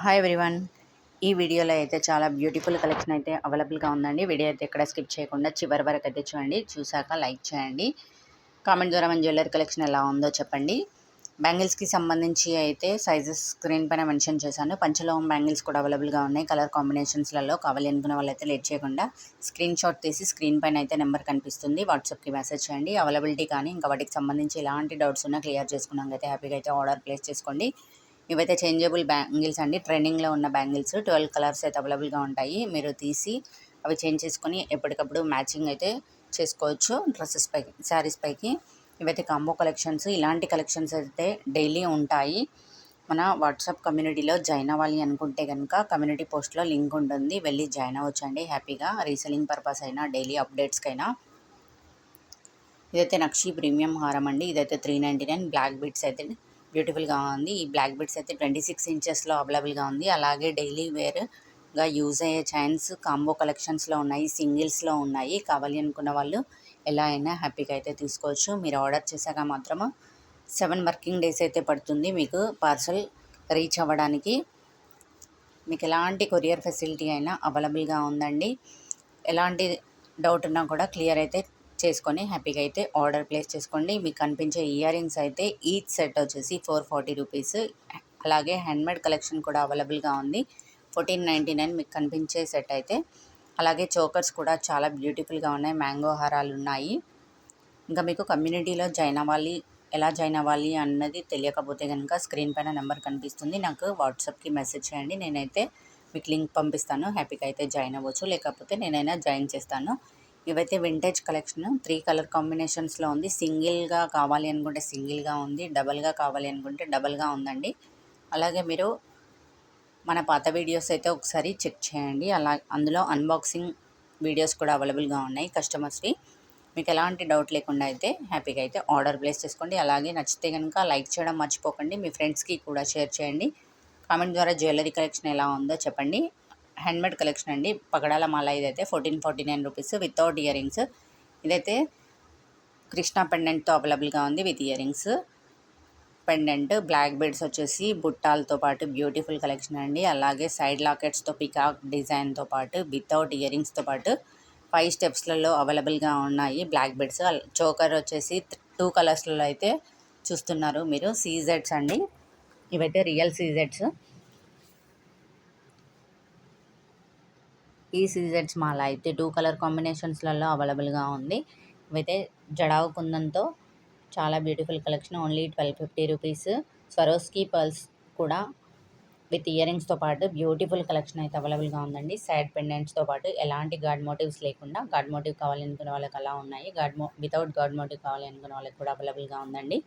Hi everyone. ఈ వీడియోలో అయితే చాలా బ్యూటిఫుల్ కలెక్షన్ అయితే అవైలబుల్గా ఉందండి. వీడియో అయితే ఎక్కడ స్కిప్ చేయకుండా చివరి వరకు అయితే చూడండి. చూసాక లైక్ చేయండి. కామెంట్ ద్వారా మన జ్యువెలరీ కలెక్షన్ ఎలా ఉందో చెప్పండి. బ్యాంగిల్స్కి సంబంధించి అయితే సైజెస్ స్క్రీన్ పైన మెన్షన్ చేశాను. పంచలోహం బ్యాంగిల్స్ కూడా అవైలబుల్గా ఉన్నాయి. కలర్ కాంబినేషన్స్లలో కావాలి అనుకున్న వాళ్ళైతే లేట్ చేయకుండా స్క్రీన్ షాట్ తీసి స్క్రీన్ పైన అయితే నెంబర్ కనిపిస్తుంది, వాట్సాప్కి మెసేజ్ చేయండి. అవైలబిలిటీ కానీ ఇంకా వాటికి సంబంధించి ఎలాంటి డౌట్స్ ఉన్నా క్లియర్ చేసుకున్నాక అయితే హ్యాపీగా అయితే ఆర్డర్ ప్లేస్ చేసుకోండి. ఇవైతే చేంజబుల్ బ్యాంగిల్స్ అండి. ట్రెండింగ్లో ఉన్న బ్యాంగిల్స్ 12 కలర్స్ అయితే అవైలబుల్గా ఉంటాయి. మీరు తీసి అవి చేంజ్ చేసుకొని ఎప్పటికప్పుడు మ్యాచింగ్ అయితే చేసుకోవచ్చు డ్రెస్సెస్ పైకి, శారీస్ పైకి. ఇవైతే కాంబో కలెక్షన్స్. ఇలాంటి కలెక్షన్స్ అయితే డైలీ ఉంటాయి. మన వాట్సాప్ కమ్యూనిటీలో జాయిన్ అవ్వాలి అనుకుంటే కనుక కమ్యూనిటీ పోస్ట్లో లింక్ ఉంటుంది, వెళ్ళి జాయిన్ అవ్వచ్చండి హ్యాపీగా. రీసెలింగ్ పర్పస్ అయినా డైలీ అప్డేట్స్కైనా. ఇదైతే నక్షి ప్రీమియం హారం అండి. ఇదైతే 399. బ్లాక్ బీడ్స్ అయితే బ్యూటిఫుల్గా ఉంది. ఈ బ్లాక్ బీడ్స్ అయితే 26 ఇంచెస్లో అవైలబుల్గా ఉంది. అలాగే డైలీ వేర్గా యూజ్ అయ్యే చైన్స్ కాంబో కలెక్షన్స్లో ఉన్నాయి, సింగిల్స్లో ఉన్నాయి. కావాలి అనుకున్న వాళ్ళు ఎలా అయినా హ్యాపీగా అయితే తీసుకోవచ్చు. మీరు ఆర్డర్ చేశాక మాత్రము 7 వర్కింగ్ డేస్ అయితే పడుతుంది మీకు పార్సల్ రీచ్ అవ్వడానికి. మీకు ఎలాంటి కొరియర్ ఫెసిలిటీ అయినా అవైలబుల్గా ఉందండి. ఎలాంటి డౌట్ ఉన్నా కూడా క్లియర్ అయితే చేసుకొని హ్యాపీగా అయితే ఆర్డర్ ప్లేస్ చేసుకోండి. మీకు కనిపించే ఇయర్ రింగ్స్ అయితే ఈచ్ సెట్ వచ్చేసి 440 రూపీస్. అలాగే హ్యాండ్మేడ్ కలెక్షన్ కూడా అవైలబుల్గా ఉంది. 1499 మీకు కనిపించే సెట్ అయితే. అలాగే చోకర్స్ కూడా చాలా బ్యూటిఫుల్గా ఉన్నాయి. మ్యాంగో హారాలు ఉన్నాయి. ఇంకా మీకు కమ్యూనిటీలో ఎలా జాయిన్ అవ్వాలి అన్నది తెలియకపోతే కనుక స్క్రీన్ పైన నెంబర్ కనిపిస్తుంది, నాకు వాట్సాప్కి మెసేజ్ చేయండి. నేనైతే మీకు లింక్ పంపిస్తాను, హ్యాపీగా అయితే జాయిన్ అవ్వచ్చు. లేకపోతే నేనైనా జాయిన్ చేస్తాను. ఇవైతే వింటేజ్ కలెక్షన్ 3 కలర్ కాంబినేషన్స్లో ఉంది. సింగిల్గా కావాలి అనుకుంటే సింగిల్గా ఉంది, డబల్గా కావాలి అనుకుంటే డబల్గా ఉందండి. అలాగే మీరు మన పాత వీడియోస్ అయితే ఒకసారి చెక్ చేయండి. అందులో అన్బాక్సింగ్ వీడియోస్ కూడా అవైలబుల్గా ఉన్నాయి కస్టమర్స్వి. మీకు ఎలాంటి డౌట్ లేకుండా అయితే హ్యాపీగా అయితే ఆర్డర్ ప్లేస్ చేసుకోండి. అలాగే నచ్చితే కనుక లైక్ చేయడం మర్చిపోకండి. మీ ఫ్రెండ్స్కి కూడా షేర్ చేయండి. కామెంట్ ద్వారా జ్యువెలరీ కలెక్షన్ ఎలా ఉందో చెప్పండి. హ్యాండ్మేడ్ కలెక్షన్ అండి. పగడాల మాల ఇదైతే 1449 రూపీస్ వితౌట్ ఇయర్ రింగ్స్. ఇదైతే కృష్ణ పెండెంట్తో అవైలబుల్గా ఉంది with ear rings. Pendant black beads వచ్చేసి బుట్టాలతో పాటు బ్యూటిఫుల్ కలెక్షన్ అండి. అలాగే సైడ్ లాకెట్స్తో పికాక్ డిజైన్తో పాటు వితౌట్ ఇయర్ రింగ్స్తో పాటు 5 స్టెప్స్లలో అవైలబుల్గా ఉన్నాయి బ్లాక్ బీడ్స్. చోకర్ వచ్చేసి 2 కలర్స్లలో అయితే చూస్తున్నారు మీరు. సీజెడ్స్ అండి. ఇవైతే రియల్ సీజెడ్స్. ఈ సీజెడ్స్ మాల అయితే 2 కలర్ కాంబినేషన్స్లలో అవైలబుల్గా ఉంది. ఇవైతే జడావు కుందంతో చాలా beautiful collection. Only 1250 rupees. Swarovski pearls కూడా విత్ ఇయర్ రింగ్స్తో పాటు బ్యూటిఫుల్ కలెక్షన్ అయితే అవైలబుల్గా ఉందండి. సైడ్ పెండెంట్స్తో పాటు ఎలాంటి గాడ్ మోటివ్స్ లేకుండా, గాడ్ మోటివ్ కావాలి అనుకునే వాళ్ళకి అలా ఉన్నాయి. వితౌట్ గాడ్ మోటివ్ కావాలి అనుకునే వాళ్ళకి కూడా అవైలబుల్గా ఉందండి.